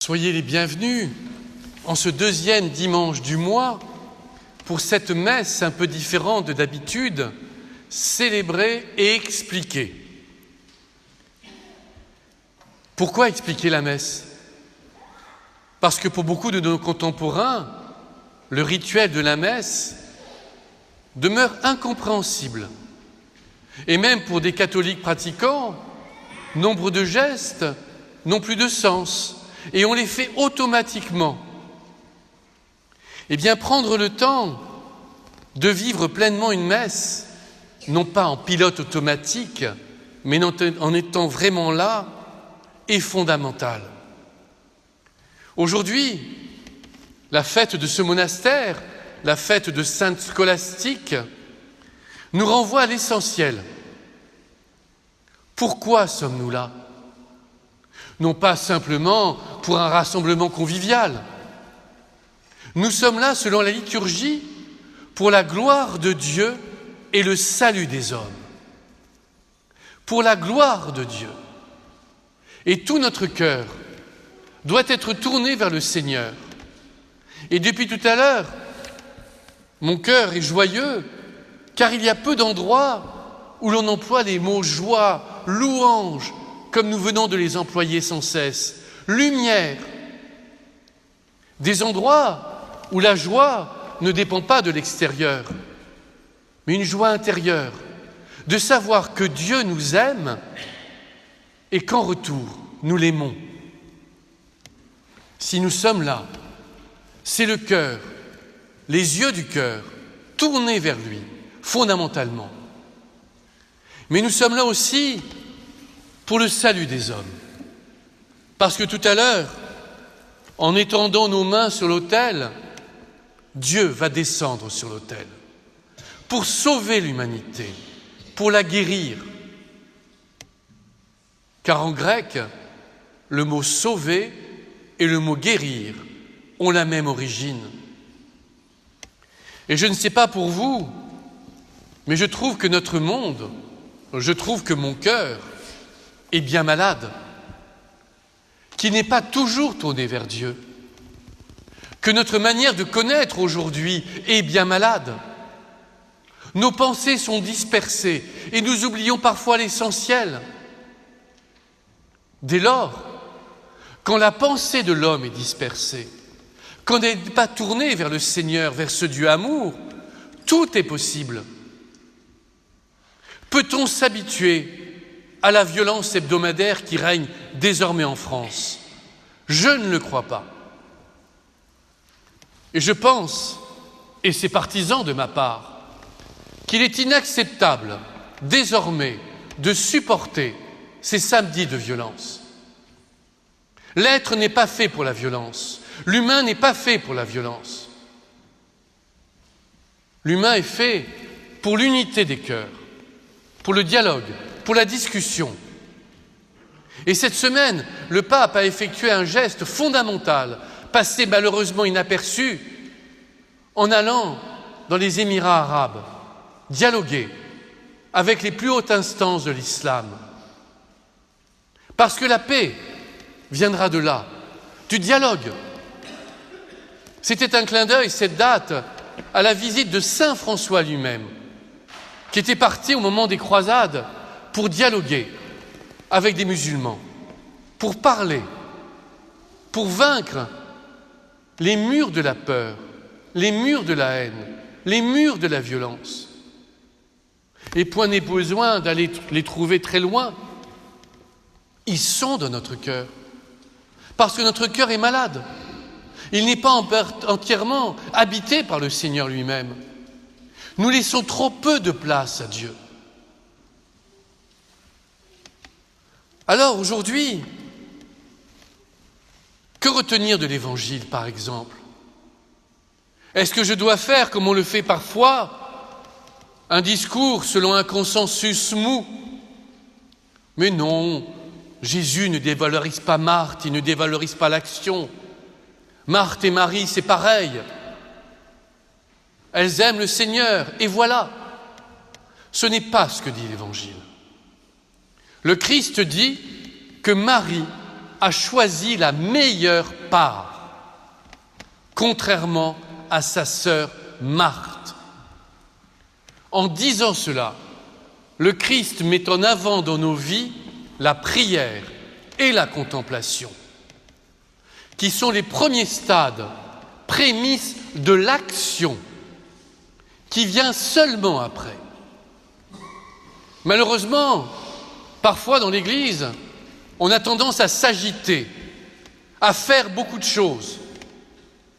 Soyez les bienvenus en ce deuxième dimanche du mois pour cette messe un peu différente de d'habitude, célébrer et expliquer. Pourquoi expliquer la messe? Parce que pour beaucoup de nos contemporains, le rituel de la messe demeure incompréhensible. Et même pour des catholiques pratiquants, nombre de gestes n'ont plus de sens et on les fait automatiquement. Eh bien, prendre le temps de vivre pleinement une messe, non pas en pilote automatique, mais en étant vraiment là, est fondamental. Aujourd'hui, la fête de ce monastère, la fête de Sainte Scolastique, nous renvoie à l'essentiel. Pourquoi sommes-nous là? Non pas simplement pour un rassemblement convivial. Nous sommes là, selon la liturgie, pour la gloire de Dieu et le salut des hommes. Pour la gloire de Dieu. Et tout notre cœur doit être tourné vers le Seigneur. Et depuis tout à l'heure, mon cœur est joyeux, car il y a peu d'endroits où l'on emploie les mots joie, louange, comme nous venons de les employer sans cesse, lumière. Des endroits où la joie ne dépend pas de l'extérieur, mais une joie intérieure, de savoir que Dieu nous aime et qu'en retour, nous l'aimons. Si nous sommes là, c'est le cœur, les yeux du cœur, tournés vers lui, fondamentalement. Mais nous sommes là aussi pour le salut des hommes. Parce que tout à l'heure, en étendant nos mains sur l'autel, Dieu va descendre sur l'autel pour sauver l'humanité, pour la guérir. Car en grec, le mot « sauver » et le mot « guérir » ont la même origine. Et je ne sais pas pour vous, mais je trouve que notre monde, je trouve que mon cœur est bien malade, qu'il n'est pas toujours tourné vers Dieu, que notre manière de connaître aujourd'hui est bien malade. Nos pensées sont dispersées et nous oublions parfois l'essentiel. Dès lors, quand la pensée de l'homme est dispersée, quand elle n'est pas tournée vers le Seigneur, vers ce Dieu amour, tout est possible. Peut-on s'habituer à la violence hebdomadaire qui règne désormais en France? Je ne le crois pas. Et je pense, et c'est partisan de ma part, qu'il est inacceptable désormais de supporter ces samedis de violence. L'être n'est pas fait pour la violence. L'humain n'est pas fait pour la violence. L'humain est fait pour l'unité des cœurs, pour le dialogue, pour la discussion. Et cette semaine, le pape a effectué un geste fondamental, passé malheureusement inaperçu, en allant dans les Émirats arabes, dialoguer avec les plus hautes instances de l'islam. Parce que la paix viendra de là, du dialogue. C'était un clin d'œil, cette date, à la visite de Saint François lui-même, qui était parti au moment des croisades pour dialoguer avec des musulmans, pour parler, pour vaincre les murs de la peur, les murs de la haine, les murs de la violence. Et point n'est besoin d'aller les trouver très loin. Ils sont dans notre cœur, parce que notre cœur est malade. Il n'est pas entièrement habité par le Seigneur lui-même. Nous laissons trop peu de place à Dieu. Alors aujourd'hui, que retenir de l'Évangile, par exemple? Est-ce que je dois faire, comme on le fait parfois, un discours selon un consensus mou? Mais non, Jésus ne dévalorise pas Marthe, il ne dévalorise pas l'action. Marthe et Marie, c'est pareil. Elles aiment le Seigneur, et voilà. Ce n'est pas ce que dit l'Évangile. Le Christ dit que Marie a choisi la meilleure part, contrairement à sa sœur Marthe. En disant cela, le Christ met en avant dans nos vies la prière et la contemplation, qui sont les premiers stades, prémices de l'action, qui vient seulement après. Malheureusement, parfois dans l'Église, on a tendance à s'agiter, à faire beaucoup de choses.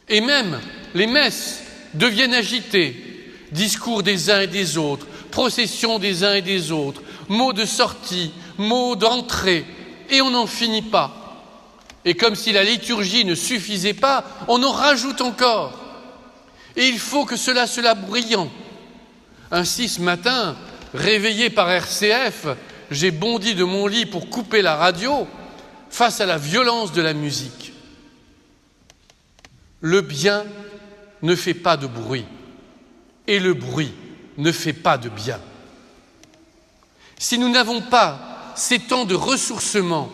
Et même les messes deviennent agitées, discours des uns et des autres, processions des uns et des autres, mots de sortie, mots d'entrée, et on n'en finit pas. Et comme si la liturgie ne suffisait pas, on en rajoute encore. Et il faut que cela soit brillant. Ainsi, ce matin, réveillé par RCF, j'ai bondi de mon lit pour couper la radio face à la violence de la musique. Le bien ne fait pas de bruit et le bruit ne fait pas de bien. Si nous n'avons pas ces temps de ressourcement,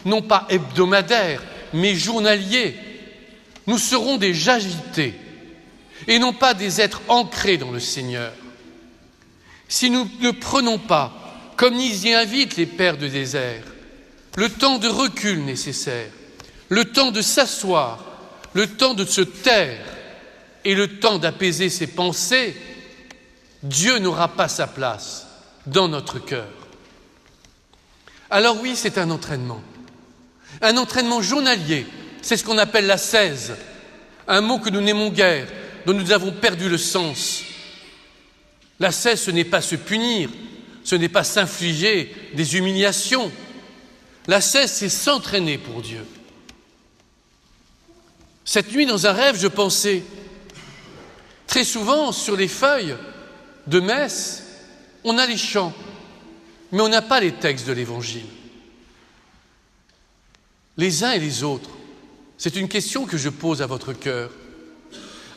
non pas hebdomadaires, mais journaliers, nous serons des agités et non pas des êtres ancrés dans le Seigneur. Si nous ne prenons pas, comme nous y invitent les pères de désert, le temps de recul nécessaire, le temps de s'asseoir, le temps de se taire et le temps d'apaiser ses pensées, Dieu n'aura pas sa place dans notre cœur. Alors oui, c'est un entraînement journalier, c'est ce qu'on appelle l'ascèse, un mot que nous n'aimons guère, dont nous avons perdu le sens. L'ascèse, ce n'est pas se punir, ce n'est pas s'infliger des humiliations. L'ascèse, c'est s'entraîner pour Dieu. Cette nuit, dans un rêve, je pensais, très souvent, sur les feuilles de messe, on a les chants, mais on n'a pas les textes de l'Évangile. Les uns et les autres, c'est une question que je pose à votre cœur.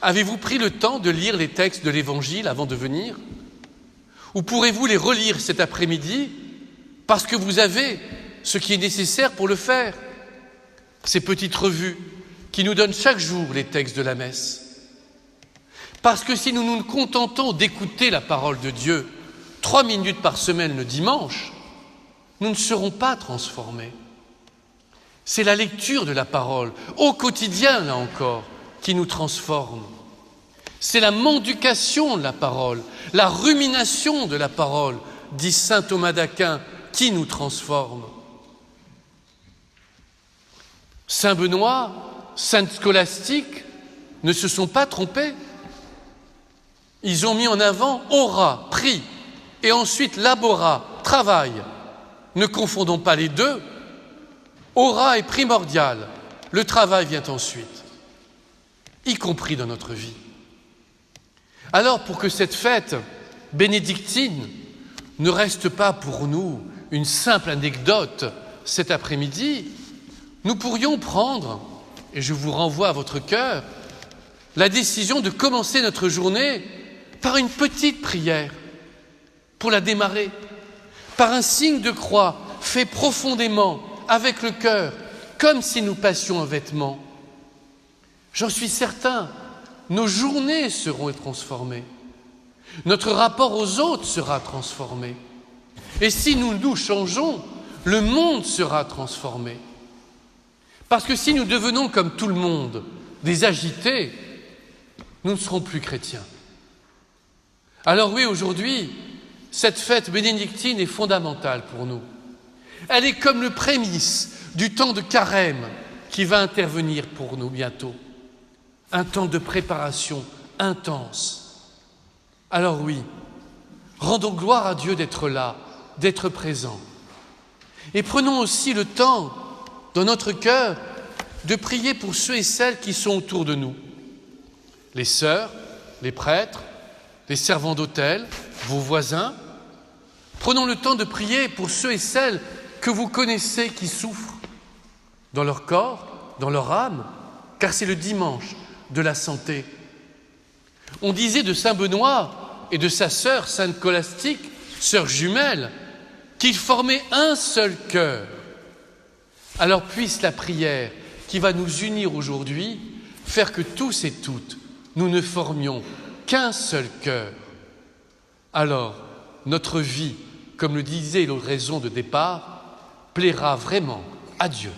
Avez-vous pris le temps de lire les textes de l'Évangile avant de venir ? Ou pourrez-vous les relire cet après-midi parce que vous avez ce qui est nécessaire pour le faire ? Ces petites revues qui nous donnent chaque jour les textes de la messe. Parce que si nous nous contentons d'écouter la parole de Dieu 3 minutes par semaine le dimanche, nous ne serons pas transformés. C'est la lecture de la parole, au quotidien là encore, qui nous transforme. C'est la mendication de la parole, la rumination de la parole, dit saint Thomas d'Aquin, qui nous transforme. Saint Benoît, sainte Scolastique ne se sont pas trompés. Ils ont mis en avant aura, prie, et ensuite labora, travail. Ne confondons pas les deux. Aura est primordial, le travail vient ensuite, y compris dans notre vie. Alors, pour que cette fête bénédictine ne reste pas pour nous une simple anecdote cet après-midi, nous pourrions prendre, et je vous renvoie à votre cœur, la décision de commencer notre journée par une petite prière pour la démarrer, par un signe de croix fait profondément avec le cœur, comme si nous passions un vêtement. J'en suis certain, nos journées seront transformées. Notre rapport aux autres sera transformé. Et si nous nous changeons, le monde sera transformé. Parce que si nous devenons comme tout le monde, des agités, nous ne serons plus chrétiens. Alors oui, aujourd'hui, cette fête bénédictine est fondamentale pour nous. Elle est comme le prémisse du temps de carême qui va intervenir pour nous bientôt. Un temps de préparation intense. Alors oui, rendons gloire à Dieu d'être là, d'être présent. Et prenons aussi le temps, dans notre cœur, de prier pour ceux et celles qui sont autour de nous. Les sœurs, les prêtres, les servants d'autel, vos voisins. Prenons le temps de prier pour ceux et celles que vous connaissez qui souffrent dans leur corps, dans leur âme, car c'est le dimanche de la santé. On disait de saint Benoît et de sa sœur, sainte Scolastique, sœur jumelle, qu'ils formaient un seul cœur. Alors puisse la prière qui va nous unir aujourd'hui, faire que tous et toutes, nous ne formions qu'un seul cœur. Alors, notre vie, comme le disait l'oraison de départ, plaira vraiment à Dieu.